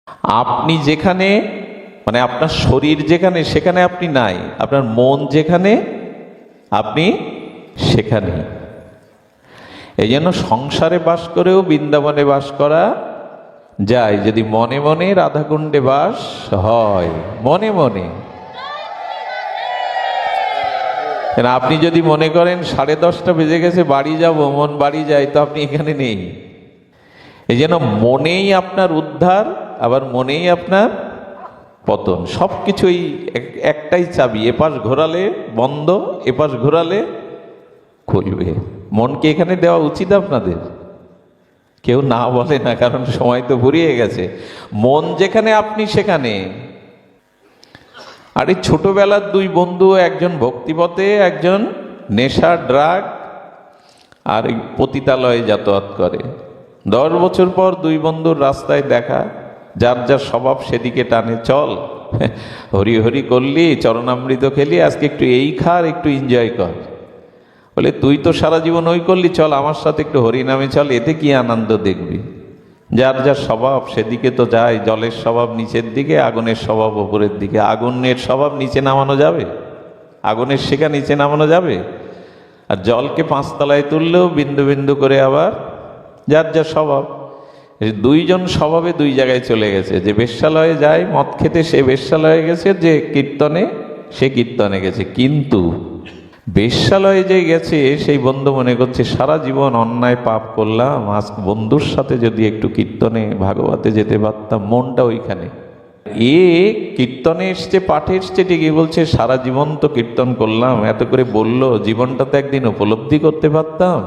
আপনি যেখানে, মানে আপনার শরীর যেখানে, সেখানে আপনি নাই। আপনার মন যেখানে, আপনি সেখানে। এই জন্য সংসারে বাস করেও বৃন্দাবনে বাস করা যায়, যদি মনে মনে রাধাকুণ্ডে বাস হয়। মনে মনে। আপনি যদি মনে করেন 10:30 বেজে গেছে, বাড়ি যাব, মন বাড়ি যায়, তো আপনি এখানে নেই। এই জন্য মনেই আপনার উদ্ধার, আবার মনেই আপনার পতন। সব কিছুই একটাই চাবি, এপাশ ঘোরালে বন্ধ, এপাশ ঘোরালে খুলবে। মনকে এখানে দেওয়া উচিত আপনাদের? কেউ না বলে না, কারণ সময় তো ফুরিয়ে গেছে। মন যেখানে আপনি সেখানে। আর এই ছোটবেলার দুই বন্ধু, একজন ভক্তিপথে, একজন নেশা ড্রাগ আর এই পতিতালয়ে যাতায়াত করে। 10 বছর পর দুই বন্ধুর রাস্তায় দেখা, যার যার স্বভাব সেদিকে টানে। চল, হরি হরি করলি, চরণামৃত খেলি, আজকে একটু এই খা, একটু এনজয় কর। বলে তুই তো সারা জীবন ওই করলি, চল আমার সাথে একটু হরিনামে চল, এতে কি আনন্দ দেখবি। যার যার স্বভাব সেদিকে তো যায়। জলের স্বভাব নিচের দিকে, আগুনের স্বভাব ওপরের দিকে। আগুনের স্বভাব নিচে নামানো যাবে? আগুনের শিখা নিচে নামানো যাবে? আর জলকে 5 তলায় তুললেও বিন্দু বিন্দু করে আবার যার যার স্বভাব। দুইজন স্বভাবে দুই জায়গায় চলে গেছে। যে বেশ্যালয়ে যায় মদ খেতে, সে বেশ্যালয়ে গেছে, যে কীর্তনে সে কীর্তনে গেছে। কিন্তু বেশ্যালয়ে যে গেছে সেই বন্ধু মনে করছে সারা জীবন অন্যায় পাপ করলাম, আজ বন্ধুর সাথে যদি একটু কীর্তনে ভাগবতে যেতে পারতাম, মনটা ওইখানে। এ কীর্তনে এসছে, পাঠে এসছে ঠিকই, বলছে সারা জীবন তো কীর্তন করলাম, এত করে বললো, জীবনটা তো একদিন উপলব্ধি করতে পারতাম।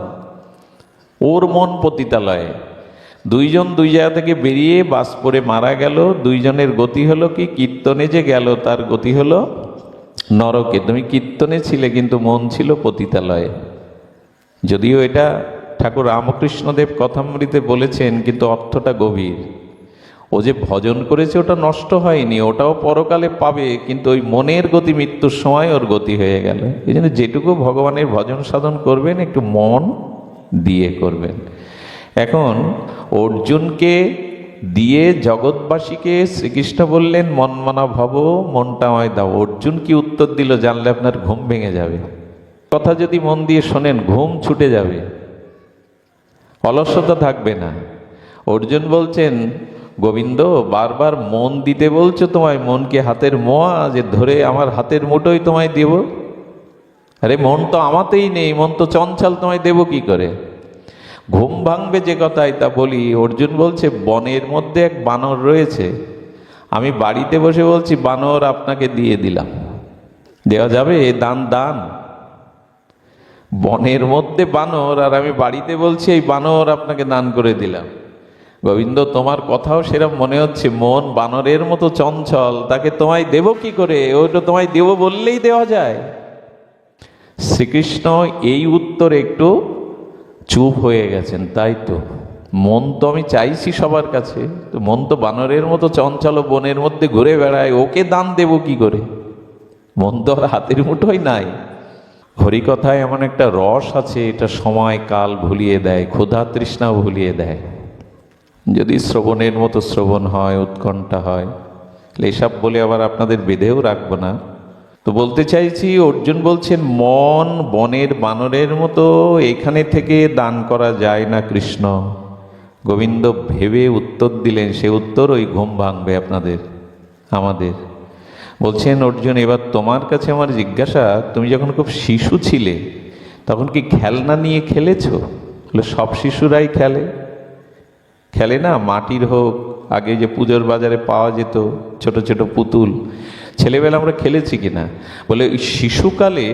ওর মন পতিতালয়ে। দুইজন দুই জায়গা থেকে বেরিয়ে বাস পড়ে মারা গেল। দুইজনের গতি হলো কি? কীর্তনে যে গেল তার গতি হলো নরকে। তুমি কীর্তনে ছিলে, কিন্তু মন ছিল পতিতালয়ে। যদিও এটা ঠাকুর রামকৃষ্ণদেব কথামৃতে বলেছেন, কিন্তু অর্থটা গভীর। ও যে ভজন করেছে ওটা নষ্ট হয়নি, ওটাও পরকালে পাবে, কিন্তু ওই মনের গতি মৃত্যুর সময় ওর গতি হয়ে গেল। এই জন্য যেটুকু ভগবানের ভজন সাধন করবেন, একটু মন দিয়ে করবেন। এখন অর্জুনকে দিয়ে জগৎবাসীকে শ্রীকৃষ্ণ বললেন মন মানা ভব, মনটা আমায় দাও। অর্জুন কি উত্তর দিল জানলে আপনার ঘুম ভেঙে যাবে। কথা যদি মন দিয়ে শোনেন, ঘুম ছুটে যাবে, অলসতা থাকবে না। অর্জুন বলছেন, গোবিন্দ বারবার মন দিতে বলছো, তোমায় মনকে হাতের মোয়া, যে ধরে আমার হাতের মুঠোই তোমায় দেব। আরে মন তো আমাতেই নেই, মন তো চঞ্চল, তোমায় দেব কি করে? ঘুম ভাঙবে যে কথাই তা বলি। অর্জুন বলছে, বনের মধ্যে এক বানর রয়েছে, আমি বাড়িতে বসে বলছি বানর আপনাকে দিয়ে দিলাম, দেওয়া যাবে? এ দান দান? বনের মধ্যে বানর, আর আমি বাড়িতে বলছি এই বানর আপনাকে দান করে দিলাম। গোবিন্দ তোমার কথাও সেরকম মনে হচ্ছে, মন বানরের মতো চঞ্চল, তাকে তোমায় দেব কি করে? ওইটা তোমায় দেব বললেই দেওয়া যায়? শ্রীকৃষ্ণ এই উত্তরে একটু চুপ হয়ে গেছেন। তাই তো, মন তো আমি চাইছি সবার কাছে, তো মন তো বানরের মতো চঞ্চল, বনের মধ্যে ঘুরে বেড়ায়, ওকে দান দেব কি করে? মন তো আর হাতের মুঠোই নাই। হরিকথায় এমন একটা রস আছে, এটা সময় কাল ভুলিয়ে দেয়, ক্ষুধা তৃষ্ণাও ভুলিয়ে দেয়। যদি শ্রবণের মতো শ্রবণ হয়, উৎকণ্ঠা হয়। এসব বলে আবার আপনাদের বেঁধেও রাখবো না। তো বলতে চাইছি, অর্জুন বলছেন মন বনের বানরের মতো, এখানে থেকে দান করা যায় না কৃষ্ণ। গোবিন্দ ভেবে উত্তর দিলেন, সে উত্তর ওই ঘুম ভাঙবে আপনাদের, আমাদের। বলছেন অর্জুন, এবার তোমার কাছে আমার জিজ্ঞাসা, তুমি যখন খুব শিশু ছিলে তখন কি খেলনা নিয়ে খেলেছো? বলে সব শিশুরাই খেলে। খেলে না? মাটির হোক, আগে যে পুজোর বাজারে পাওয়া যেত ছোট ছোট পুতুল, ছেলেবেলা আমরা খেলেছি কিনা? বলে ওই শিশুকালে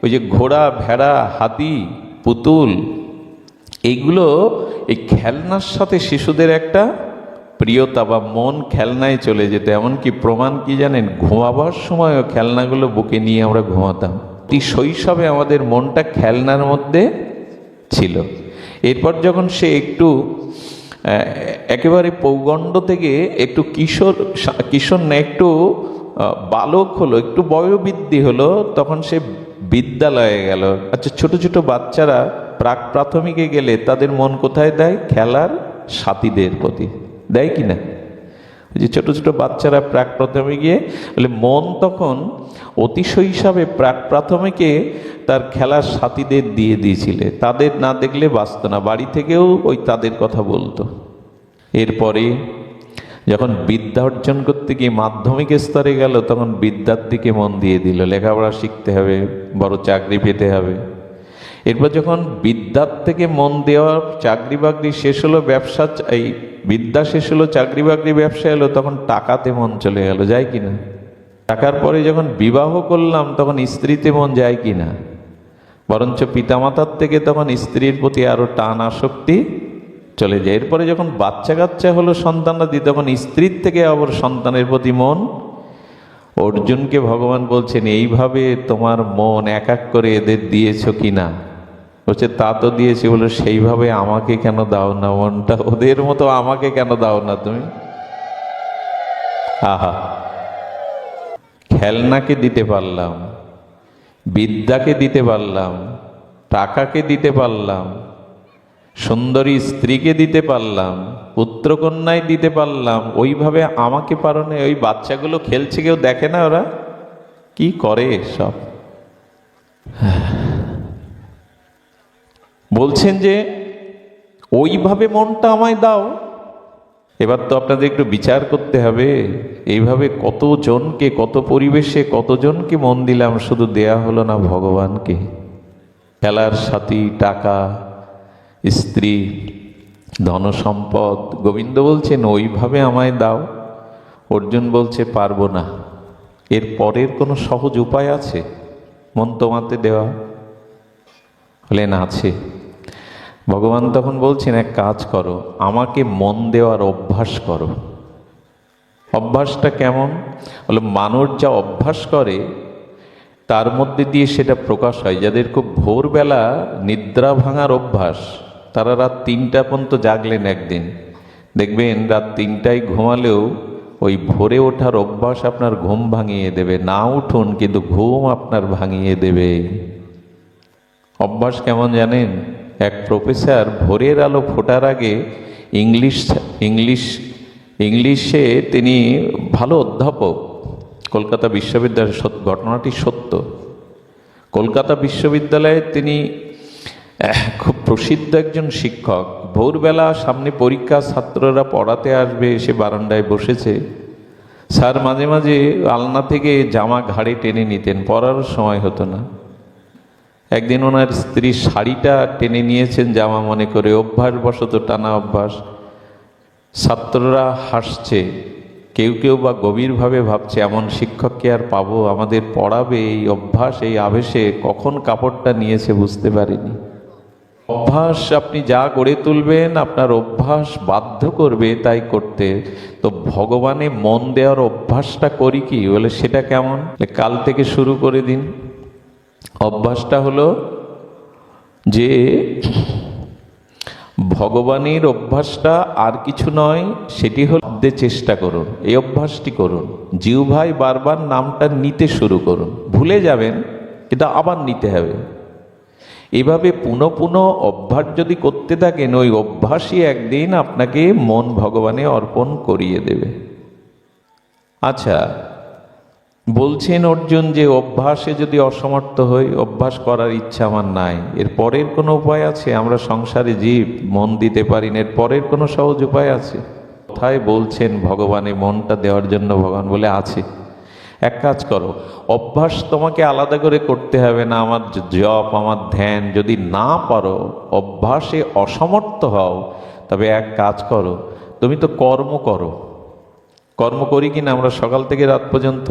ওই যে ঘোড়া, ভেড়া, হাতি, পুতুল, এইগুলো এই খেলনার সাথে শিশুদের একটা প্রিয়তা বা মন খেলনায় চলে যেত। এমনকি প্রমাণ কি জানেন? ঘুমাবার সময়ও খেলনাগুলো বুকে নিয়ে আমরা ঘুমাতাম। এই শৈশবে আমাদের মনটা খেলনার মধ্যে ছিল। এরপর যখন সে একটু একেবারে পৌগণ্ড থেকে একটু কিশোর না, একটু বালক হলো, একটু বয়োবৃদ্ধি হলো, তখন সে বিদ্যালয়ে গেল। আচ্ছা, ছোট ছোট বাচ্চারা প্রাক প্রাথমিকে গেলে তাদের মন কোথায় দেয়? খেলার সাথীদের প্রতি দেয় কি না? ওই যে ছোট ছোট বাচ্চারা প্রাক প্রাথমিক গিয়ে বলে মন তখন অতি শৈশবে প্রাক প্রাথমিকে তার খেলার সাথীদের দিয়ে দিয়েছিলে, তাদের না দেখলে বাঁচত না, বাড়ি থেকেও ওই তাদের কথা বলতো। এরপরে যখন বিদ্যা অর্জন করতে গিয়ে মাধ্যমিক স্তরে গেল, তখন বিদ্যার দিকে মন দিয়ে দিল, লেখাপড়া শিখতে হবে, বড় চাকরি পেতে হবে। এরপর যখন বিদ্যার থেকে মন দেওয়ার, চাকরি বাকরি শেষ হলো, ব্যবসা, এই বিদ্যা শেষ হলো, চাকরি বাকরি ব্যবসা এলো, তখন টাকাতে মন চলে গেল, যায় কিনা? টাকার পরে যখন বিবাহ করলাম, তখন স্ত্রীতে মন যায় কিনা? বরঞ্চ পিতামাতার থেকে তখন স্ত্রীর প্রতি আরো টান আসক্তি চলে যায়। এরপরে যখন বাচ্চা কাচ্চা হলো, সন্তানাদি, তখন স্ত্রীর থেকে আবার সন্তানের প্রতি মন। অর্জুনকে ভগবান বলছেন, এইভাবে তোমার মন এক এক করে এদের দিয়েছ কিনা? বলছে তা তো দিয়েছি। বলে সেইভাবে আমাকে কেন দাও না মনটা? ওদের মতো আমাকে কেন দাও না তুমি? আহা, খেলনাকে দিতে পারলাম, বিদ্যাকে দিতে পারলাম, টাকাকে দিতে পারলাম, সুন্দরী স্ত্রীকে দিতে পারলাম, পুত্রকন্যায় দিতে পারলাম, ওইভাবে আমাকে পারো না? ওই বাচ্চাগুলো খেলছে, কেউ দেখে না ওরা কি করে সব? বলছেন যে ওইভাবে মনটা আমায় দাও। এবার তো আপনাদের একটু বিচার করতে হবে, এইভাবে কতজনকে, কত পরিবেশে কতজনকে মন দিলাম, শুধু দেয়া হলো না ভগবানকে। খেলার সাথী, টাকা, স্ত্রী, ধনসম্পদ। গোবিন্দ বলছেন ওইভাবে আমায় দাও। অর্জুন বলছে পারবো না। এর পরের কোনো সহজ উপায় আছে মন তোমাতে দেওয়া? বলেন আছে। ভগবান তখন বলছেন এক কাজ করো, আমাকে মন দেওয়ার অভ্যাস করো। অভ্যাসটা কেমন? বলে মানুষ যা অভ্যাস করে তার মধ্যে দিয়ে সেটা প্রকাশ হয়। যাদের খুব ভোরবেলা নিদ্রা ভাঙার অভ্যাস, তারা রাত 3টা পর্যন্ত জাগলেন একদিন, দেখবেন রাত 3টায় ঘুমালেও ওই ভোরে ওঠার অভ্যাস আপনার ঘুম ভাঙিয়ে দেবে। না উঠুন, কিন্তু ঘুম আপনার ভাঙিয়ে দেবে। অভ্যাস কেমন জানেন? এক প্রফেসর ভোরের আলো ফোটার আগে ইংলিশে তিনি ভালো অধ্যাপক, কলকাতা বিশ্ববিদ্যালয়, ঘটনাটি সত্য। কলকাতা বিশ্ববিদ্যালয়ে তিনি খুব প্রসিদ্ধ একজন শিক্ষক। ভোরবেলা সামনে পরীক্ষা, ছাত্ররা পড়াতে আসবে, এসে বারান্দায় বসেছে। স্যার মাঝে মাঝে আলনা থেকে জামা ঘাড়ে টেনে নিতেন, পড়ার সময় হতো না। একদিন ওনার স্ত্রী শাড়িটা টেনে নিয়েছেন জামা মনে করে, অভ্যাসবশত টানা অভ্যাস। ছাত্ররা হাসছে, কেউ কেউ বা গভীরভাবে ভাবছে এমন শিক্ষককে আর পাবো, আমাদের পড়াবে, এই অভ্যাস, এই আবেশে কখন কাপড়টা নিয়েছে বুঝতে পারিনি। অভ্যাস আপনি যা গড়ে তুলবেন, আপনার অভ্যাস বাধ্য করবে তাই করতে। তো ভগবানে মন দেওয়ার অভ্যাসটা করি কি? বলে সেটা কেমন? কাল থেকে শুরু করে দিন। অভ্যাসটা হলো যে ভগবানের অভ্যাসটা আর কিছু নয়, সেটি হল চেষ্টা করুন, এই অভ্যাসটি করুন। জিহ্বায় বারবার নামটা নিতে শুরু করুন, ভুলে যাবেন কিন্তু আবার নিতে হবে। এভাবে পুনঃ পুনঃ অভ্যাস যদি করতে থাকেন, ওই অভ্যাসই একদিন আপনাকে মন ভগবানে অর্পণ করিয়ে দেবে। আচ্ছা, বলছেন অর্জুন যে অভ্যাসে যদি অসমর্থ হই, অভ্যাস করার ইচ্ছা আমার নাই, এর পরের কোনো উপায় আছে? আমরা সংসারে জীব, মন দিতে পারি না, এর পরের কোনো সহজ উপায় আছে? কোথায় বলছেন ভগবানে মনটা দেওয়ার জন্য? ভগবান বলে আছে। এক কাজ করো, অভ্যাস তোমাকে আলাদা করে করতে হবে না। আমার জপ, আমার ধ্যান যদি না পারো, অভ্যাসে অসমর্থ হও, তবে এক কাজ করো, তুমি তো কর্ম করো। কর্ম করি কিনা আমরা সকাল থেকে রাত পর্যন্ত?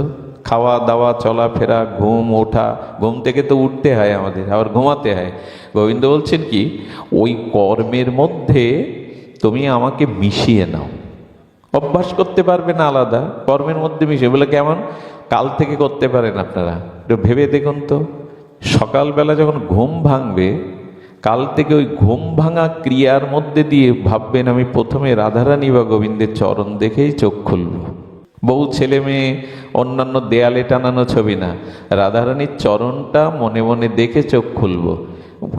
খাওয়া দাওয়া, চলাফেরা, ঘুম, ওঠা, ঘুম থেকে তো উঠতে হয় আমাদের, আবার ঘুমাতে হয়। গোবিন্দ বলছেন কি, ওই কর্মের মধ্যে তুমি আমাকে মিশিয়ে নাও। অভ্যাস করতে পারবে না আলাদা, কর্মের মধ্যে মিশিয়ে। বলে কেমন? কাল থেকে করতে পারেন আপনারা, একটু ভেবে দেখুন তো। সকালবেলা যখন ঘুম ভাঙবে, কাল থেকে ওই ঘুম ভাঙা ক্রিয়ার মধ্যে দিয়ে ভাববেন, আমি প্রথমে রাধারানী বা গোবিন্দের চরণ দেখেই চোখ খুলব। বউ, ছেলে মেয়ে, অন্যান্য দেয়ালে টানানো ছবি না, রাধারানীর চরণটা মনে মনে দেখে চোখ খুলব।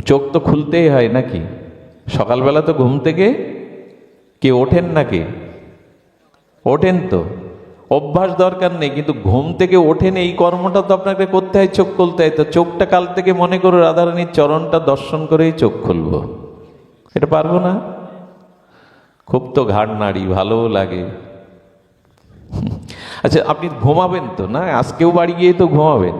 চোখ তো খুলতেই হয় নাকি? সকালবেলা তো ঘুম থেকে কে ওঠেন নাকি? ওঠেন তো, অভ্যাস দরকার নেই, কিন্তু ঘুম থেকে ওঠেন এই কর্মটা তো আপনাকে করতে হয়, চোখ খুলতে হয়। তো চোখটা কাল থেকে মনে করো রাধারানীর চরণটা দর্শন করেই চোখ খুলবো, এটা পারবো না? খুব তো ঘাড় নাড়ি, ভালোও লাগে। আচ্ছা, আপনি ঘুমাবেন তো না, আজকেও বাড়ি গিয়ে তো ঘুমাবেন।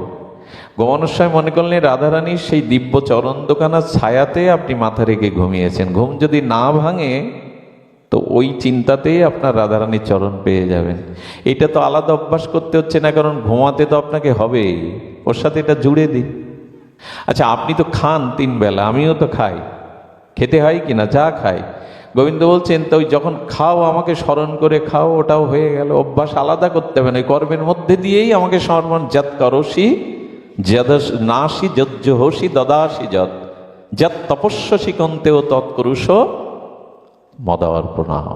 ঘুমানোর সময় মনে করলেন রাধারানীর সেই দিব্য চরণ দোকানার ছায়াতে আপনি মাথা রেখে ঘুমিয়েছেন। ঘুম যদি না ভাঙে তো ওই চিন্তাতেই আপনার রাধারানীর চরণ পেয়ে যাবেন। এটা তো আলাদা অভ্যাস করতে হচ্ছে না, কারণ ঘুমাতে তো আপনাকে হবেই, ওর সাথে এটা জুড়ে দিই। আচ্ছা, আপনি তো খান 3 বেলা, আমিও তো খাই, খেতে হয় কিনা, যা খাই। গোবিন্দ বলছেন তো ওই যখন খাও আমাকে স্মরণ করে খাও, ওটাও হয়ে গেল। অভ্যাস আলাদা করতে হবে না, ওই কর্মের মধ্যে দিয়েই আমাকে স্মরণ। যৎ করসি যদস নাসি যজ্জহসি দদাসি যৎ যৎ তপস্যসি কন্তেও তৎকরুষ মদার্পণাহ।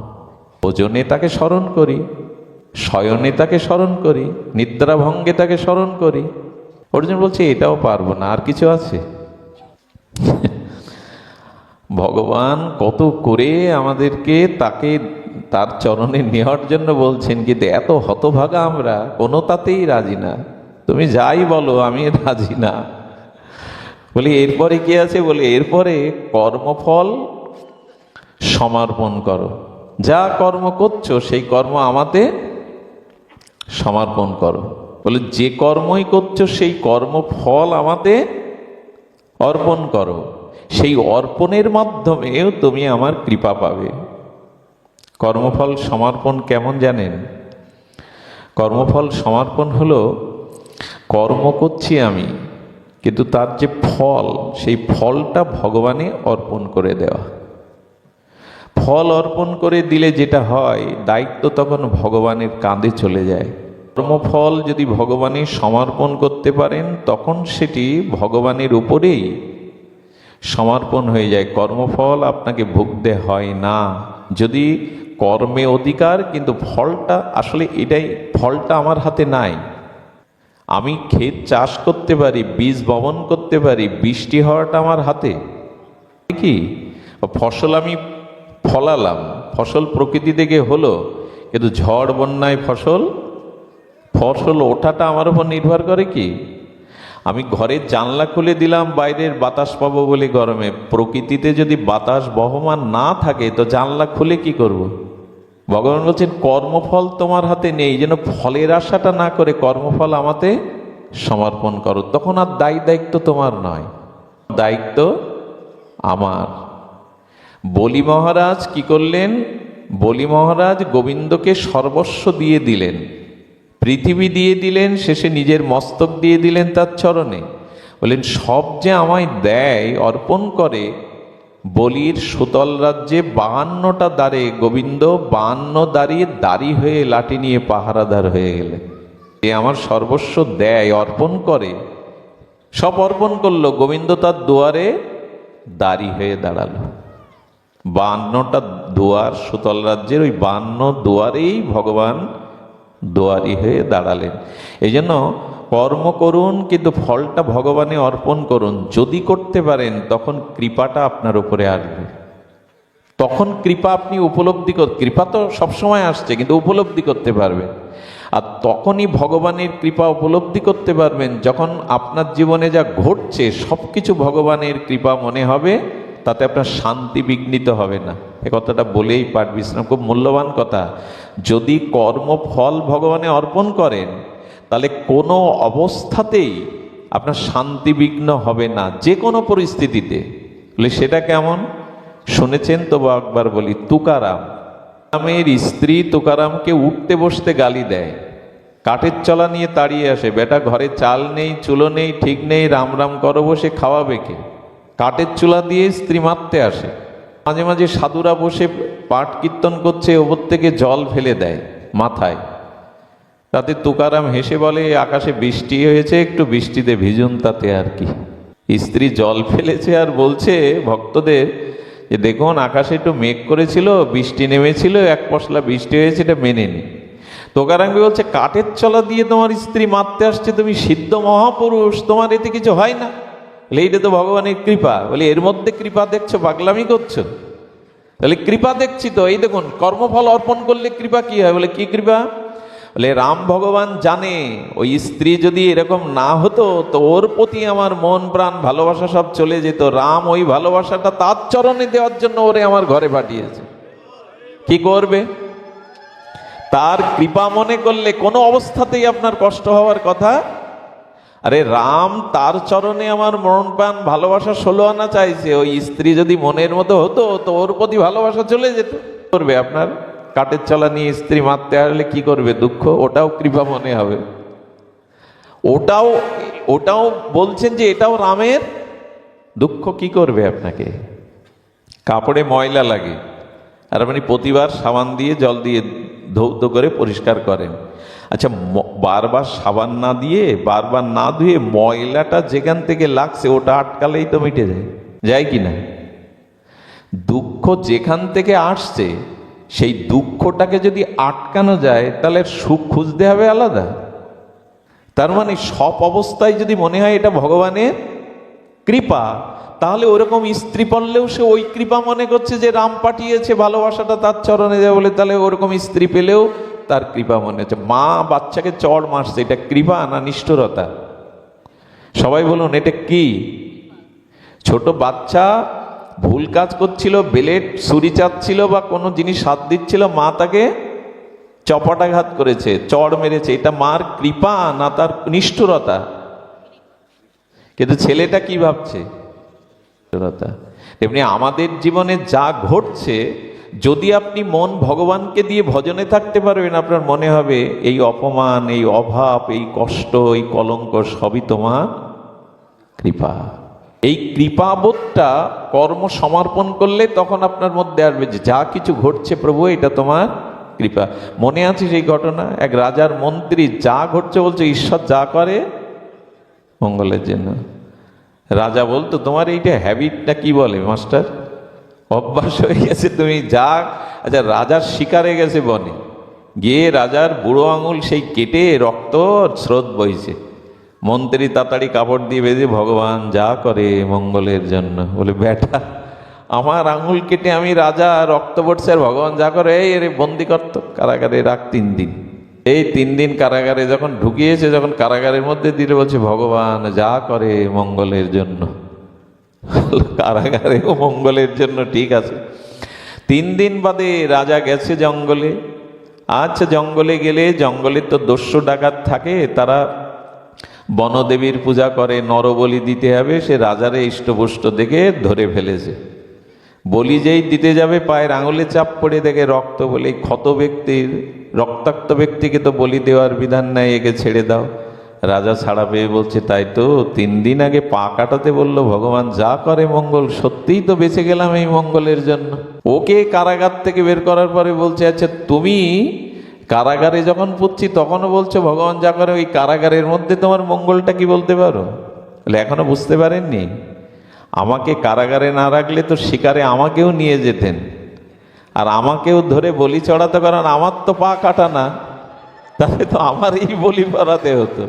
ভোজনে তাকে স্মরণ করি, শয়নে তাকে স্মরণ করি, নিদ্রা ভঙ্গে তাকে স্মরণ করি। অর্জুন বলছে এটাও পারবো না, আর কিছু আছে? ভগবান কত করে আমাদেরকে তাকে তার চরণে নেওয়ার জন্য বলছেন, কিন্তু এত হতভাগা আমরা, কোনো তাতেই রাজি না। তুমি যাই বলো আমি রাজি না। বলি এরপরে কি আছে? বলে এরপরে কর্মফল সমর্পণ করো, যা কর্ম করছো সেই কর্ম আমাতে সমর্পণ করো। বলে যে কর্মই করছো সেই কর্মফল আমাতে অর্পণ করো, সেই অর্পণের মাধ্যমেও তুমি আমার কৃপা পাবে। কর্মফল সমর্পণ কেমন জানেন? কর্মফল সমর্পণ হলো, কর্ম করছি আমি, কিন্তু তার যে ফল, সেই ফলটা ভগবানে অর্পণ করে দেওয়া। ফল অর্পণ করে দিলে যেটা হয়, দায়িত্ব তখন ভগবানের কাঁধে চলে যায়। কর্মফল যদি ভগবানে সমর্পণ করতে পারেন তখন সেটি ভগবানের উপরেই সমর্পণ হয়ে যায়। কর্মফল আপনাকে ভুগতে হয় না। যদি কর্মে অধিকার, কিন্তু ফলটা আসলে এটাই, ফলটা আমার হাতে নাই। আমি ক্ষেত চাষ করতে পারি, বীজ বপন করতে পারি, বৃষ্টি হওয়াটা আমার হাতে কি? ফসল আমি ফলালাম, ফসল প্রকৃতি থেকে হলো, কিন্তু ঝড় বন্যায় ফসল ওঠাটা আমার উপর নির্ভর করে কি? আমি ঘরের জানলা খুলে দিলাম বাইরের বাতাস পাবো বলে গরমে, প্রকৃতিতে যদি বাতাস বহমান না থাকে তো জানলা খুলে কি করব? ভগবান বলছেন কর্মফল তোমার হাতে নেই, যেন ফলের আশাটা না করে কর্মফল আমাতে সমর্পণ করো। তখন আর দায়িত্ব তোমার নয়, দায়িত্ব আমার। বলি মহারাজ কি করলেন? বলি মহারাজ গোবিন্দকে সর্বস্ব দিয়ে দিলেন, পৃথিবী দিয়ে দিলেন, শেষে নিজের মস্তক দিয়ে দিলেন তার চরণে। বললেন সব যে আমায় দেয়, অর্পণ করে। বলির সুতল রাজ্যে 52টা দ্বারে গোবিন্দ 52 দাঁড়িয়ে দাড়ি হয়ে লাঠি নিয়ে পাহারাদার হয়ে গেলেন। এ আমার সর্বস্ব দেয়, অর্পণ করে, সব অর্পণ করলো। গোবিন্দ তার দুয়ারে দাড়ি হয়ে দাঁড়ালো। 52টা দুয়ার, সুতল রাজ্যের ওই 52 দুয়ারেই ভগবান দুয়ারি হয়ে দাঁড়ালেন। এই জন্য কর্ম করুন, কিন্তু ফলটা ভগবানে অর্পণ করুন। যদি করতে পারেন তখন কৃপাটা আপনার উপরে আসবে। তখন কৃপা আপনি উপলব্ধি কৃপা তো সবসময় আসছে, কিন্তু উপলব্ধি করতে পারবেন। আর তখনই ভগবানের কৃপা উপলব্ধি করতে পারবেন যখন আপনার জীবনে যা ঘটছে সব কিছু ভগবানের কৃপা মনে হবে, তাতে আপনার শান্তি বিঘ্নিত হবে না। এ কথাটা বলেই পাঠ বিশ্রাম, খুব মূল্যবান কথা। যদি কর্মফল ভগবানে অর্পণ করেন তাহলে কোনো অবস্থাতেই আপনার শান্তি বিঘ্ন হবে না, যে কোনো পরিস্থিতিতে। বলে সেটা কেমন শুনেছেন তো? একবার বলি, তুকারামের স্ত্রী তুকারামকে উঠতে বসতে গালি দেয়, কাঠের চলা নিয়ে তাড়িয়ে আসে। বেটা ঘরে চাল নেই, চুলো নেই, ঠিক নেই, রাম রাম করো, বসে খাওয়াবে কে? কাঠের চুলা দিয়ে স্ত্রী মারতে আসে। মাঝে মাঝে সাধুরা বসে পাঠ কীর্তন করছে, ওপর থেকে জল ফেলে দেয় মাথায়। তাতে তুকারাম হেসে বলে আকাশে বৃষ্টি হয়েছে, একটু বৃষ্টিতে ভিজুন তাতে আর কি। স্ত্রী জল ফেলেছে আর বলছে ভক্তদের যে দেখুন আকাশে একটু মেঘ করেছিল, বৃষ্টি নেমেছিল, এক পশলা বৃষ্টি হয়েছে, এটা মেনে নি। তুকারাম বলছে কাঠের চলা দিয়ে তোমার স্ত্রী মারতে আসছে, তুমি সিদ্ধ মহাপুরুষ, তোমার এতে কিছু হয় না? এইটা তো ভগবানের কৃপা। বলে এর মধ্যে কৃপা দেখছো, পাগলামি করছো? তাহলে কৃপা দেখছি তো, এই দেখুন কর্মফল অর্পণ করলে কৃপা কি হয়, বলে কি কৃপা, বলে রাম ভগবান জানে ওই স্ত্রী যদি এরকম না হতো তো ওর প্রতি আমার মন প্রাণ ভালোবাসা সব চলে যেত। রাম ওই ভালোবাসাটা তার চরণে দেওয়ার জন্য ওরে আমার ঘরে পাঠিয়েছে। কি করবে, তার কৃপা মনে করলে কোনো অবস্থাতেই আপনার কষ্ট হওয়ার কথা। আরে রাম তার চরণে আমার মন প্রাণ ভালোবাসা 16 আনা চাইছে, ওই স্ত্রী যদি মনের মতো হতো তো ওর প্রতি ভালোবাসা চলে যেত। করবে আপনার কাঠের চলা নিয়ে স্ত্রী মারতে আসলে কি করবে, দুঃখ, ওটাও কৃপা মনে হবে। ওটাও বলছেন যে এটাও রামের দুঃখ। কি করবে আপনাকে, কাপড়ে ময়লা লাগে আর আপনি প্রতিবার সাবান দিয়ে জল দিয়ে ধৌত করে পরিষ্কার করেন। আচ্ছা, বারবার সাবান না দিয়ে বারবার না ধুয়ে ময়লাটা যেখান থেকে লাগছে ওটা আটকালেই তো মিটে যায়, যায় কি না? দুঃখ যেখান থেকে আসছে সেই দুঃখটাকে যদি আটকানো যায় তাহলে সুখ খুঁজতে হবে আলাদা। তার মানে সব অবস্থায় যদি মনে হয় এটা ভগবানের কৃপা, তাহলে ওরকম স্ত্রী পড়লেও সে ওই কৃপা মনে করছে যে রাম পাঠিয়েছে ভালোবাসাটা তার চরণে দেয় বলে, তাহলে ওরকম স্ত্রী পেলেও তার কৃপা মনে হচ্ছে। মা বাচ্চাকে চড় মারছে, এটা কৃপা না নিষ্ঠুরতা? সবাই বলুন এটা কি? ছোট বাচ্চা ভুল কাজ করছিল, বেলেট ছুরি চাচ্ছিল বা কোনো জিনিস হাত দিচ্ছিল, মা তাকে চপাটাঘাত করেছে, চড় মেরেছে, এটা মার কৃপা না তার নিষ্ঠুরতা? কিন্তু ছেলেটা কি ভাবছে, নিষ্ঠুরতা। তেমনি আমাদের জীবনে যা ঘটছে, যদি আপনি মন ভগবানকে দিয়ে ভজনে থাকতে পারবেন, আপনার মনে হবে এই অপমান, এই অভাব, এই কষ্ট, এই কলঙ্ক সবই তোমার কৃপা। এই কৃপাবোধটা কর্ম সমর্পণ করলে তখন আপনার মধ্যে আসবে যে যা কিছু ঘটছে প্রভু এটা তোমার কৃপা। মনে আছে সেই ঘটনা, এক রাজার মন্ত্রী যা ঘটছে বলছে ঈশ্বর যা করে মঙ্গলের জন্য। রাজা বলতো তোমার এইটা হ্যাবিটটা কি বলে মাস্টার, অভ্যাস হয়ে গেছে তুমি যা। আচ্ছা, রাজার শিকারে গেছে বনে, গিয়ে রাজার বুড়ো আঙুল সেই কেটে রক্ত স্রোত বইছে। মন্ত্রী তাড়াতাড়ি কাপড় দিয়ে বেঁধে ভগবান যা করে মঙ্গলের জন্য। বলে বেটা, আমার আঙুল কেটে আমি রাজা, রক্ত পড়ছে, আর ভগবান যা করে এই এর বন্দি করত কারাগারে রাখ 3 দিন। এই 3 দিন কারাগারে যখন ঢুকিয়েছে, যখন কারাগারের মধ্যে দিলে বলছে ভগবান যা করে মঙ্গলের জন্য। কারাগারেও মঙ্গলের জন্য, ঠিক আছে। 3 দিন বাদে রাজা গেছে জঙ্গলে। আচ্ছা, জঙ্গলে গেলে জঙ্গলে তো দস্যু ডাকাত থাকে, তারা বনদেবীর পূজা করে, নরবলি দিতে হবে। সে রাজারে ইষ্টপুষ্ট দেখে ধরে ফেলেছে। বলি যেই দিতে যাবে পায়ের আঙুলে চাপ পড়ে দেখে রক্ত, বলে ক্ষত ব্যক্তির, রক্তাক্ত ব্যক্তিকে তো বলি দেওয়ার বিধান নাই, একে ছেড়ে দাও। রাজা ছাড়া পেয়ে বলছে তাই তো 3 দিন আগে পা কাটাতে বললো ভগবান যা করে মঙ্গল, সত্যিই তো বেঁচে গেলাম এই মঙ্গলের জন্য। ওকে কারাগার থেকে বের করার পরে বলছে আচ্ছা তুমি কারাগারে যখন পুচ্ছি তখনও বলছো ভগবান যা করে, ওই কারাগারের মধ্যে তোমার মঙ্গলটা কি বলতে পারো? বলে এখনো বুঝতে পারেননি, আমাকে কারাগারে না রাখলে তো শিকারে আমাকেও নিয়ে যেতেন, আর আমাকেও ধরে বলি চড়াতে, কারণ আমার তো পা কাটা না, তাহলে তো আমার এই বলি পড়াতে হতো।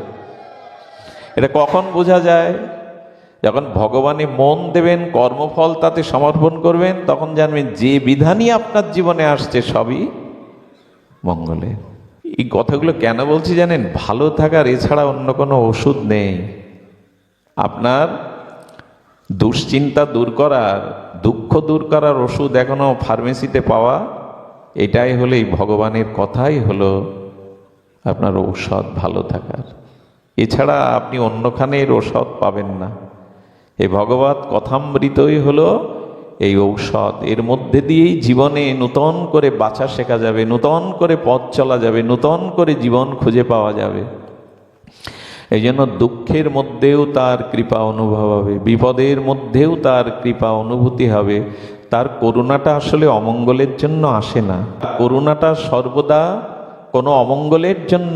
এটা কখন বোঝা যায়? যখন ভগবানে মন দেবেন, কর্মফল তাতে সমর্পণ করবেন, তখন জানবেন যে বিধানই আপনার জীবনে আসছে সবই মঙ্গলে। এই কথাগুলো কেন বলছি জানেন? ভালো থাকার এছাড়া অন্য কোনো ওষুধ নেই। আপনার দুশ্চিন্তা দূর করার, দুঃখ দূর করার ওষুধ এখনো ফার্মেসিতে পাওয়া, এটাই হলো, এই ভগবানের কথাই হলো আপনার ঔষধ ভালো থাকার। এছাড়া আপনি অন্যখানের ঔষধ পাবেন না। এই ভগবত কথামৃতই হলো এই ঔষধ। এর মধ্যে দিয়েই জীবনে নূতন করে বাঁচা শেখা যাবে, নূতন করে পথ চলা যাবে, নূতন করে জীবন খুঁজে পাওয়া যাবে। এই জন্য দুঃখের মধ্যেও তার কৃপা অনুভব হবে, বিপদের মধ্যেও তার কৃপা অনুভূতি হবে। তার করুণাটা আসলে অমঙ্গলের জন্য আসে না, করুণাটা সর্বদা কোনো অমঙ্গলের জন্য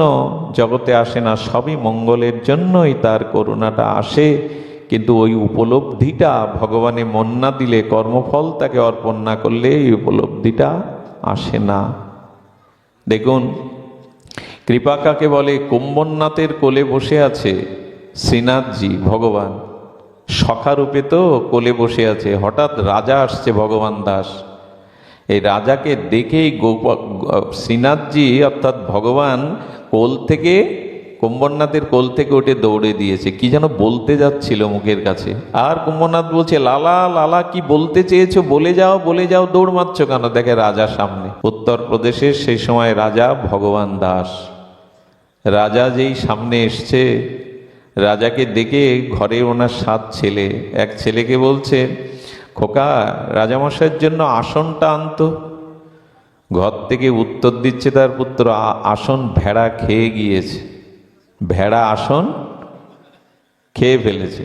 জগতে আসে না, সবই মঙ্গলের জন্যই তার করুণাটা আসে। কিন্তু ওই উপলব্ধিটা ভগবানে মন না দিলে, কর্মফল তাকে অর্পণ না করলে এই উপলব্ধিটা আসে না। দেখুন কৃপা কাকে বলে? কুম্ভনাথের কোলে বসে আছে শ্রীনাথজি ভগবান, সখারূপে তো কোলে বসে আছে। হঠাৎ রাজা আসছে ভগবান দাস, এই রাজাকে দেখেই শ্রীনাথজি অর্থাৎ ভগবান কোল থেকে, কুম্ভনাথের কোল থেকে উঠে দৌড়ে দিয়েছে, কি যেন বলতে যাচ্ছিল মুখের কাছে। আর কুম্ভনাথ বলছে, লালা লালা কি বলতে চেয়েছো, বলে যাও বলে যাও, দৌড় মারছ কেন? দেখে রাজা সামনে। উত্তরপ্রদেশের সেই সময় রাজা ভগবান দাস। রাজা যেই সামনে এসছে, রাজাকে দেখে ঘরে ওনার 7 ছেলে, এক ছেলেকে বলছে, খোকা রাজামশাইয়ের জন্য আসনটা আনতো। ঘর থেকে উত্তর দিচ্ছে তার পুত্র, আসন ভেড়া খেয়ে গিয়েছে, ভেড়া আসন খেয়ে ফেলেছে।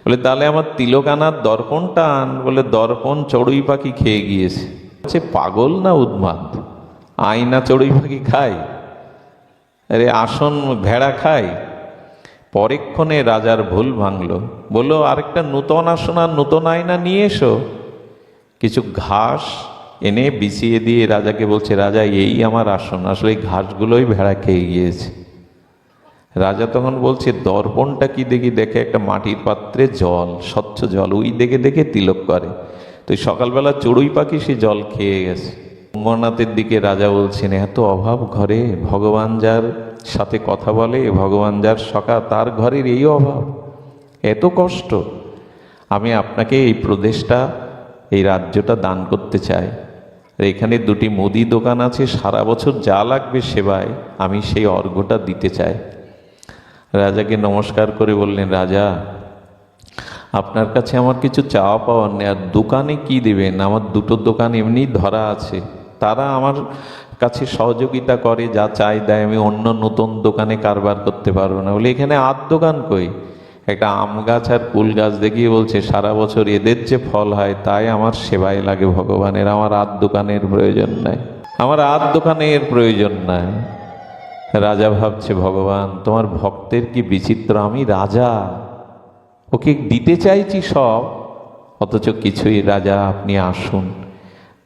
বলে তাহলে আমার তিলক আনার দর্পণটা আন। বলে দর্পণ চড়ুই পাখি খেয়ে গিয়েছে। বলছে পাগল না উন্মাদ, আয়না চড়ুই পাখি খায়, আরে আসন ভেড়া খায়। পরেক্ষণে রাজার ভুল ভাঙলো, বললো আরেকটা নূতন আসন আর নূতন আয়না নিয়ে এসো। কিছু ঘাস এনে বিছিয়ে দিয়ে রাজাকে বলছে, রাজা এই আমার আসন, আসলে এই ঘাসগুলোই ভেড়া খেয়ে গিয়েছে। রাজা তখন বলছে, দর্পণটা কি দেখি? দেখে একটা মাটির পাত্রে জল, স্বচ্ছ জল, ওই দেখে দেখে তিলক করে। তো সকালবেলা চড়ুই পাখি সে জল খেয়ে গেছে। অমরনাথের দিকে রাজা বলছেন, এত অভাব ঘরে, ভগবান যার সাথে কথা বলে, ভগবান যার সখা, তার ঘরের এই অভাব, এত কষ্ট। আমি আপনাকে এই প্রদেশটা, এই রাজ্যটা দান করতে চাই। এখানে 2টি মুদি দোকান আছে, সারা বছর যা লাগবে সেবায় আমি সেই অর্ঘ্যটা দিতে চাই। রাজাকে নমস্কার করে বললেন, রাজা আপনার কাছে আমার কিছু চাওয়া পাওয়ার নেই, আর দোকানে কি দেবেন? আমার 2টো দোকান এমনি ধরা আছে, তারা আমার কাছে সহযোগিতা করে, যা চাই দেয়, আমি অন্য নতুন দোকানে কারবার করতে পারবো না। বলে এখানে আর দোকান কই? একটা আম গাছ আর কুল গাছ দেখিয়ে বলছে, সারা বছর এদের যে ফল হয় তাই আমার সেবায় লাগে ভগবানের, আমার আর দোকানের প্রয়োজন নাই, আমার আর দোকানের প্রয়োজন নাই। রাজা ভাবছে, ভগবান তোমার ভক্তের কি বিচিত্র, আমি রাজা, ওকে দিতে চাইছি সব, অথচ কিছুই। রাজা আপনি আসুন।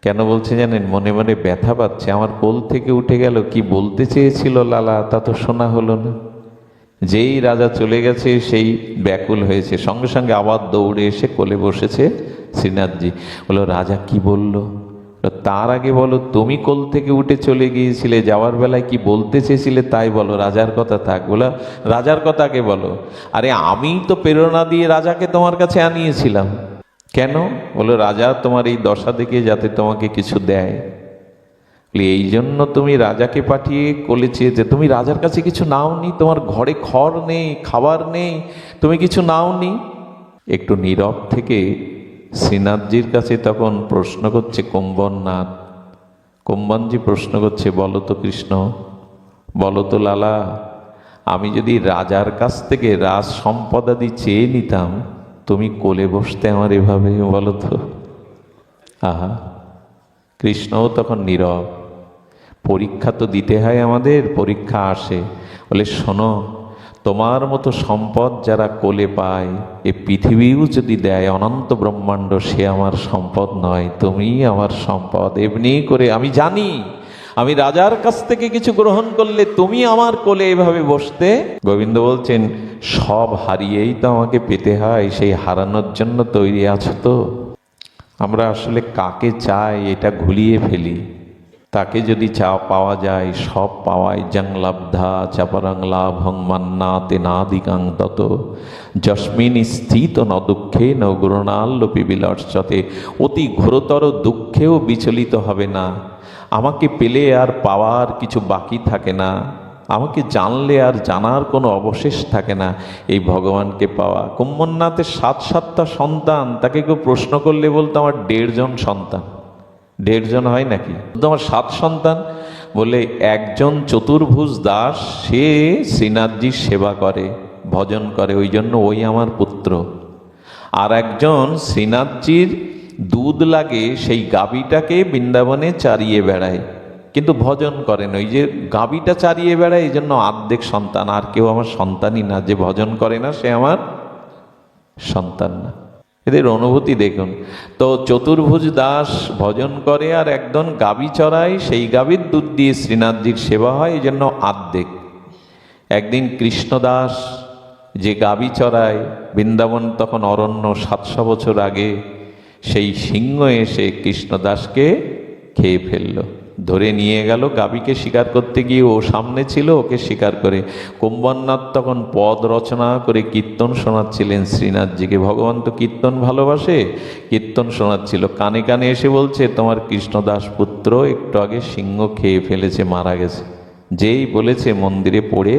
কেন বলছে জানেন? মনে মনে ব্যথা পাচ্ছে, আমার কোল থেকে উঠে গেল, কি বলতে চেয়েছিল লালা তা তো শোনা হলো না। যেই রাজা চলে গেছে সেই ব্যাকুল হয়েছে, সঙ্গে সঙ্গে আবার দৌড়ে এসে কোলে বসেছে শ্রীনাথজি। বললো, রাজা কি বলল? তার আগে বলো, তুমি কোল থেকে উঠে চলে গিয়েছিলে, যাওয়ার বেলায় কি বলতে চেয়েছিলে তাই বলো, রাজার কথা থাক। বলো রাজার কথা আগে বলো। আরে আমি তো প্রেরণা দিয়ে রাজাকে তোমার কাছে আনিয়েছিলাম। কেন? বলো রাজা তোমার এই দশা দেখে যাতে তোমাকে কিছু দেয়, এই জন্য তুমি রাজাকে পাঠিয়ে কোলে চেয়েছে। তুমি রাজার কাছে কিছু নাওনি, তোমার ঘরে খড় নেই, খাবার নেই, তুমি কিছু নাওনি। একটু নীরব থেকে শ্রীনাথজির কাছে তখন প্রশ্ন করছে কুম্ভননাথ। কুম্ভনজি প্রশ্ন করছে, বলো তো কৃষ্ণ, বলো তো লালা, আমি যদি রাজার কাছ থেকে রাজ সম্পদাদি চেয়ে নিতাম, তুমি কোলে বসতে আমার এভাবে? বলো তো। আহা, কৃষ্ণও তখন নীরব। পরীক্ষা তো দিতে হয় আমাদের, পরীক্ষা আসে। বলে শোনো, তোমার মতো সম্পদ যারা কোলে পায়, এ পৃথিবীও যদি দেয় অনন্ত ব্রহ্মাণ্ড, সে আমার সম্পদ নয়, তুমি আমার সম্পদ। এমনি করে আমি জানি, আমি রাজার কাছ থেকে কিছু গ্রহণ করলে তুমি আমার কোলে এভাবে বসতে। গোবিন্দ বলছেন, সব হারিয়েই তো আমাকে পেতে হয়, সেই হারানোর জন্য তৈরি আছো তো? আমরা আসলে কাকে চাই এটা ঘুলিয়ে ফেলি। তাকে যদি পাওয়া যায়, সব পাওয়ায় জংলব্ধা চাপরং লাভং মান্নাতে নাদিকাং তত যস্মিন স্থিত ন দুঃখে ন গুণাল্লোপি বিলাসতে। অতি ঘোরতর দুঃখেও বিচলিত হবে না। আমাকে পেলে আর পাওয়ার কিছু বাকি থাকে না, আমাকে জানলে আর জানার কোনো অবশেষ থাকে না। এই ভগবানকে পাওয়া। কুম্ভনাথের 7টা সন্তান, তাকে কেউ প্রশ্ন করলে বলতো আমার 1.5 জন সন্তান। 1.5 জন হয় নাকি? তোমার 7 সন্তান। বলে একজন চতুর্ভুজ দাস, সে শ্রীনাথজির সেবা করে, ভজন করে, ওই জন্য ওই আমার পুত্র। আর একজন শ্রীনাথজির দুধ লাগে, সেই গাভীটাকে বৃন্দাবনে চারিয়ে বেড়ায়, কিন্তু ভজন করেন। ওই যে গাভীটা চারিয়ে বেড়ায়, এই জন্য অর্ধেক সন্তান। আর কেউ আমার সন্তানই না, যে ভজন করে না সে আমার সন্তান না। এদের অনুভূতি দেখুন তো। চতুর্ভুজ দাস ভজন করে আর একজন গাভী চড়ায়, সেই গাভীর দুধ দিয়ে শ্রীনাথজির সেবা হয়, এই জন্য অর্ধেক। একদিন কৃষ্ণদাস যে গাভী চড়ায়, বৃন্দাবন তখন অরণ্য, 700 বছর আগে, সেই সিংহ এসে কৃষ্ণদাসকে খেয়ে ফেললো। ধরে নিয়ে গেল গাভীকে শিকার করতে গিয়ে, ও সামনে ছিল, ওকে শিকার করে। কুম্ভনাথ তখন পদ রচনা করে কীর্তন শোনাচ্ছিলেন শ্রীনাথজিকে। ভগবান তো কীর্তন ভালোবাসে, কীর্তন শোনাচ্ছিল। কানে কানে এসে বলছে, তোমার কৃষ্ণদাস পুত্র একটু আগে সিংহ খেয়ে ফেলেছে, মারা গেছে। যেই বলেছে মন্দিরে পড়ে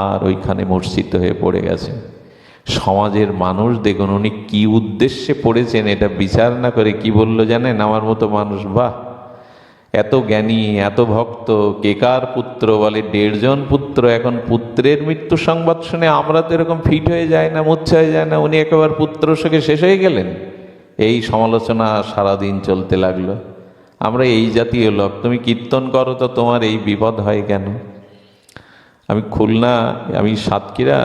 আর ওইখানে মূর্ছিত হয়ে পড়ে গেছে। সমাজের মানুষ দেখুন উনি কি উদ্দেশ্যে পড়েছেন এটা বিচার না করে কি বলল জানেন? আমার মতো মানুষ, বাহ, এত জ্ঞানী, এত ভক্ত, কেকার পুত্র বলে 1.5 জন পুত্র, এখন পুত্রের মৃত্যু সংবাদ শুনে আমরা তো এরকম ফিট হয়ে যায় না, মূর্ছা হয়ে যায় না? উনি একেবারে পুত্র শোকে শেষ হয়ে গেলেন। এই সমালোচনা সারাদিন চলতে লাগলো। আমরা এই জাতীয় লোক। তুমি কীর্তন করো তো তোমার এই বিপদ হয় কেন? আমি সাতক্ষীরা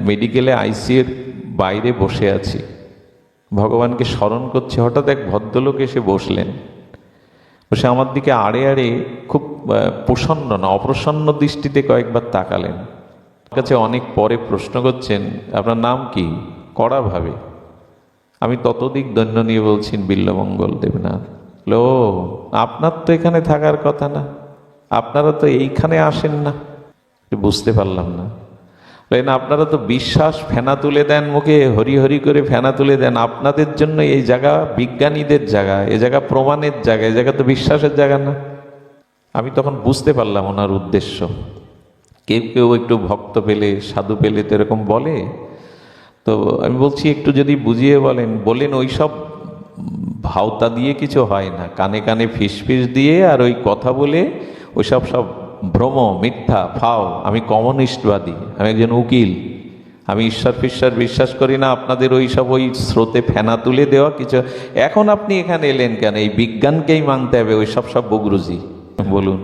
মেডিকেলে আইসিইউর বাইরে বসে আছি, ভগবানকে স্মরণ করছি। হঠাৎ এক ভদ্রলোক এসে বসলেন, বসে আমার দিকে আড়ে আড়ে খুব প্রসন্ন না অপ্রসন্ন দৃষ্টিতে কয়েকবার তাকালেন। আমার কাছে অনেক পরে প্রশ্ন করছেন, আপনার নাম কি? কড়াভাবে। আমি ততোধিক দৈন্য নিয়ে বলছেন, বিল্বমঙ্গল দেবনাথ। লো, আপনার তো এখানে থাকার কথা না, আপনারা তো এইখানে আসেন না। বুঝতে পারলাম না। না, আপনারা তো বিশ্বাস ফেনা তুলে দেন মুখে, হরি হরি করে ফেনা তুলে দেন। আপনাদের জন্য এই জায়গা বিজ্ঞানীদের জায়গা, এ জায়গা প্রমাণের জায়গা, এ জায়গা তো বিশ্বাসের জায়গা না। আমি তখন বুঝতে পারলাম ওনার উদ্দেশ্য। কেউ কেউ একটু ভক্ত পেলে, সাধু পেলে তো এরকম বলে। তো আমি বলছি একটু যদি বুঝিয়ে বলেন ওইসব ভাওতা দিয়ে কিছু হয় না, কানে কানে ফিসফিস দিয়ে আর ওই কথা বলে ওইসব সব ভ্রম, মিথ্যা, ফাও। আমি কমিউনিস্টবাদী, আমি একজন উকিল, আমি ঈশ্বর ফিশ্বর বিশ্বাস করি না। আপনাদের ওই স্রোতে ফেনা তুলে দেওয়া কিছু। এখন আপনি এখানে এলেন কেন? এই বিজ্ঞানকেই মানতে হবে, ওই সব বগরুজি। বলুন,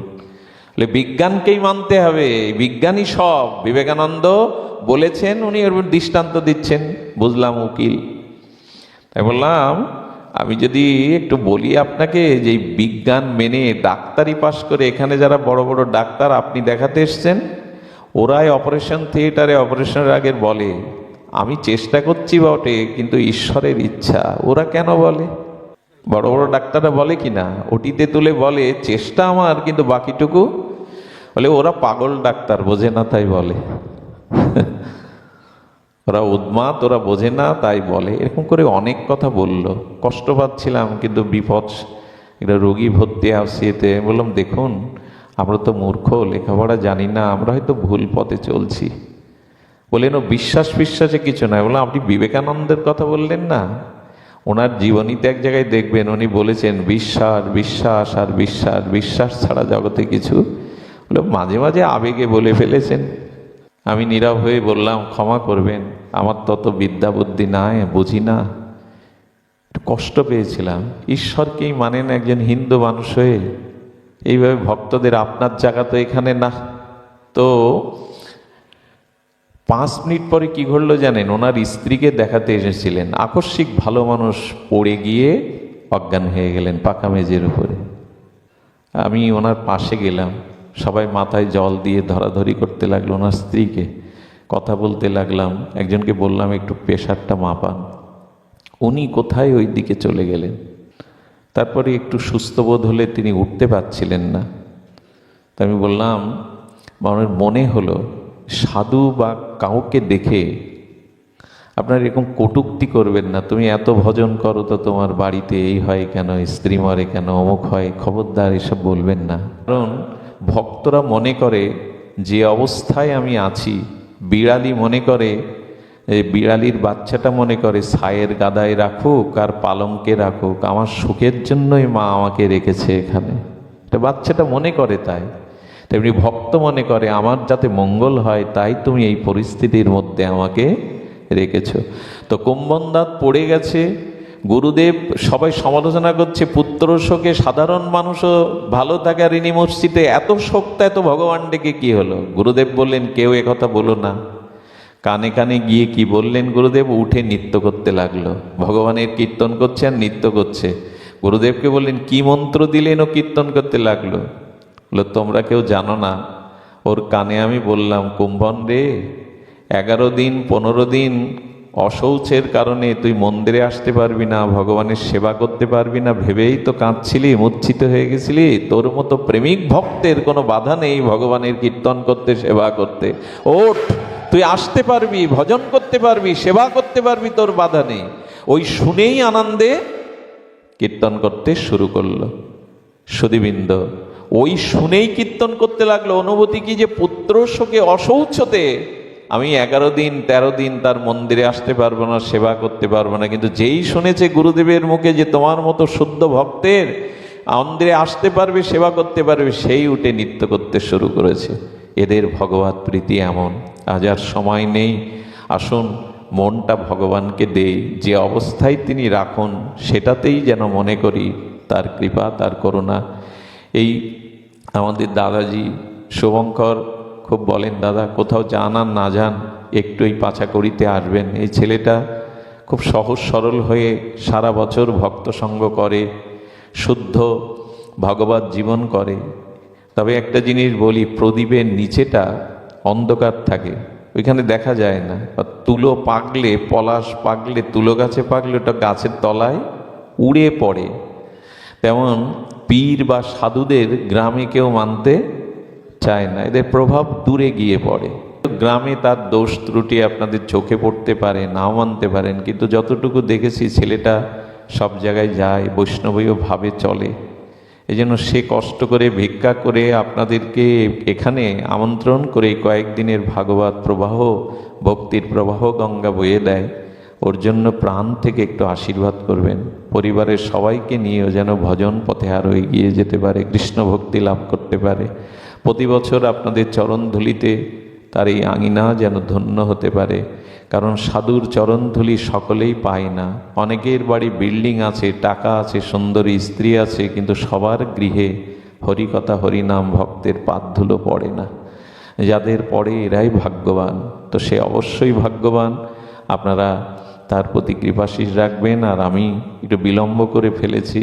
বিজ্ঞানকেই মানতে হবে, বিজ্ঞানী সব। বিবেকানন্দ বলেছেন, উনি ওর দৃষ্টান্ত দিচ্ছেন। বুঝলাম উকিল, তাই বললাম আমি যদি একটু বলি আপনাকে যে বিজ্ঞান মেনে ডাক্তারি পাশ করে এখানে যারা বড় বড় ডাক্তার আপনি দেখাতে এসছেন, ওরাই অপারেশন থিয়েটারে অপারেশনের আগে বলে আমি চেষ্টা করছি বটে কিন্তু ঈশ্বরের ইচ্ছা। ওরা কেন বলে? বড় বড় ডাক্তাররা বলে কি না? ওটিতে তুলে বলে চেষ্টা আমার, কিন্তু বাকিটুকু বলে ওরা পাগল ডাক্তার, বোঝে না তাই বলে। ওরা উন্মাদ, ওরা বোঝে না তাই বলে। এরকম করে অনেক কথা বলল, কষ্ট পাচ্ছিলাম। কিন্তু বিপদ, এটা রোগী ভর্তি আসিয়েতে বললাম, দেখুন আমরা তো মূর্খ, লেখাপড়া জানি না, আমরা হয়তো ভুল পথে চলছি। বললেন ও বিশ্বাসে কিছু নয়। বললাম আপনি বিবেকানন্দের কথা বললেন না, ওনার জীবনীতে এক জায়গায় দেখবেন উনি বলেছেন বিশ্বাস বিশ্বাস আর বিশ্বাস, বিশ্বাস ছাড়া জগতে কিছু। বলে মাঝে মাঝে আবেগে বলে ফেলেছেন। আমি নীরব হয়ে বললাম, ক্ষমা করবেন, আমার তত বিদ্যা বুদ্ধি নাই, বুঝি না। একটু কষ্ট পেয়েছিলাম। ঈশ্বরকেই মানেন একজন হিন্দু মানুষ হয়ে, এইভাবে ভক্তদের, আপনার জায়গা তো এখানে না। তো 5 মিনিট পরে কি ঘটলো জানেন? ওনার স্ত্রীকে দেখাতে এসেছিলেন, আকস্মিক ভালো মানুষ, পড়ে গিয়ে অজ্ঞান হয়ে গেলেন পাকা মেজের উপরে। আমি ওনার পাশে গেলাম, সবাই মাথায় জল দিয়ে ধরাধরি করতে লাগলো ওনার স্ত্রীকে। কথা বলতে লাগলাম, একজনকে বললাম একটু প্রেশারটা মাপান। উনি কোথায় ওই দিকে চলে গেলেন। তারপরে একটু সুস্থ বোধ হলে তিনি উঠতে পারছিলেন না। তা আমি বললাম, আমার মনে হলো সাধু বা কাউকে দেখে আপনার এরকম কটূক্তি করবেন না। তুমি এত ভজন করো তো তোমার বাড়িতে এই হয় কেন, স্ত্রী মরে কেন, অমুক হয়, খবরদার এসব বলবেন না। কারণ ভক্তরা মনে করে যে অবস্থায় আমি আছি, বিড়ালি মনে করে, বিড়ালির বাচ্চাটা মনে করে ছায়ের গাদায় রাখুক আর পালঙ্কে রাখুক, আমার সুখের জন্যই মা আমাকে রেখেছে এখানে। এটা বাচ্চাটা মনে করে। তাই তেমনি ভক্ত মনে করে আমার যাতে মঙ্গল হয়, তাই তুমি এই পরিস্থিতির মধ্যে আমাকে রেখেছ। তো কুম্ভনদাত পড়ে গেছে, গুরুদেব সবাই সমালোচনা করছে, পুত্র শোকে সাধারণ মানুষও ভালো থাকে, আর ইনি মসজিদে এত শোকটা, এত ভগবান ডেকে কি হলো? গুরুদেব বললেন কেউ একথা বলো না। কানে কানে গিয়ে কি বললেন গুরুদেব? উঠে নৃত্য করতে লাগলো। ভগবানের কীর্তন করছে আর নৃত্য করছে। গুরুদেবকে বললেন কি মন্ত্র দিলেন? ও কীর্তন করতে লাগলো। বললো তোমরা কেউ জানো না। ওর কানে আমি বললাম, কুম্ভন রে, 11 দিন 15 দিন অশৌচের কারণে তুই মন্দিরে আসতে পারবি না, ভগবানের সেবা করতে পারবি না ভেবেই তো কাঁদছিলি, মূর্ছিত হয়ে গেছিলি। তোর মতো প্রেমিক ভক্তের কোনো বাধা নেই ভগবানের কীর্তন করতে, সেবা করতে। ওঠ, তুই আসতে পারবি, ভজন করতে পারবি, সেবা করতে পারবি, তোর বাধা নেই। ওই শুনেই আনন্দে কীর্তন করতে শুরু করলো সুধীবৃন্দ। ওই শুনেই কীর্তন করতে লাগলো। অনুভূতি কি যে পুত্র শোকে অশৌচতে আমি 11 দিন 13 দিন তার মন্দিরে আসতে পারবো না, সেবা করতে পারবো না, কিন্তু যেই শুনেছে গুরুদেবের মুখে যে তোমার মতো শুদ্ধ ভক্তের মন্দিরে আসতে পারবে, সেবা করতে পারবে, সেই উঠে নৃত্য করতে শুরু করেছে। এদের ভগবত প্রীতি এমন। আজ আর সময় নেই, আসুন মনটা ভগবানকে দেই, যে অবস্থায় তিনি রাখুন সেটাতেই যেন মনে করি তার কৃপা, তার করুণা। এই আমাদের দাদাজি শুভঙ্কর খুব বলেন, দাদা কোথাও যান আর না যান একটু এই পাচাকড়িতে আসবেন। এই ছেলেটা খুব সহজ সরল হয়ে সারা বছর ভক্ত সঙ্গ করে, শুদ্ধ ভগবত জীবন করে। তবে একটা জিনিস বলি, প্রদীপের নিচেটা অন্ধকার থাকে, ওইখানে দেখা যায় না। তুলো পাকলে, পলাশ পাকলে, তুলো গাছে পাকলে ওটা গাছের তলায় উড়ে পড়ে। তেমন পীর বা সাধুদের গ্রামে কেউ মানতে চায় না, এদের প্রভাব দূরে গিয়ে পড়ে। গ্রামে তার দোষ ত্রুটি আপনাদের চোখে পড়তে পারে, নাও মানতে পারেন, কিন্তু যতটুকু দেখেছি ছেলেটা সব জায়গায় যায়, বৈষ্ণবীয় ভাবে চলে। এই জন্য সে কষ্ট করে ভিক্ষা করে আপনাদেরকে এখানে আমন্ত্রণ করে কয়েকদিনের ভাগবত প্রবাহ, ভক্তির প্রবাহ গঙ্গা বয়ে দেয়। ওর জন্য প্রাণ থেকে একটু আশীর্বাদ করবেন। পরিবারের সবাইকে নিয়েও যেন ভজন পথে আরও এগিয়ে যেতে পারে, কৃষ্ণ ভক্তি লাভ করতে পারে। প্রতি বছর আপনাদের চরণধুলিতে তার এই আঙিনা যেন ধন্য হতে পারে। কারণ সাধুর চরণধুলি সকলেই পায় না। অনেকের বাড়ি বিল্ডিং আছে, টাকা আছে, সুন্দরী স্ত্রী আছে, কিন্তু সবার গৃহে হরিকথা হরিনাম ভক্তের পাদধুলো পড়ে না। যাদের পড়ে এরাই ভাগ্যবান। তো সে অবশ্যই ভাগ্যবান। আপনারা তার প্রতি কৃপাশীষ রাখবেন। আর আমি একটু বিলম্ব করে ফেলেছি।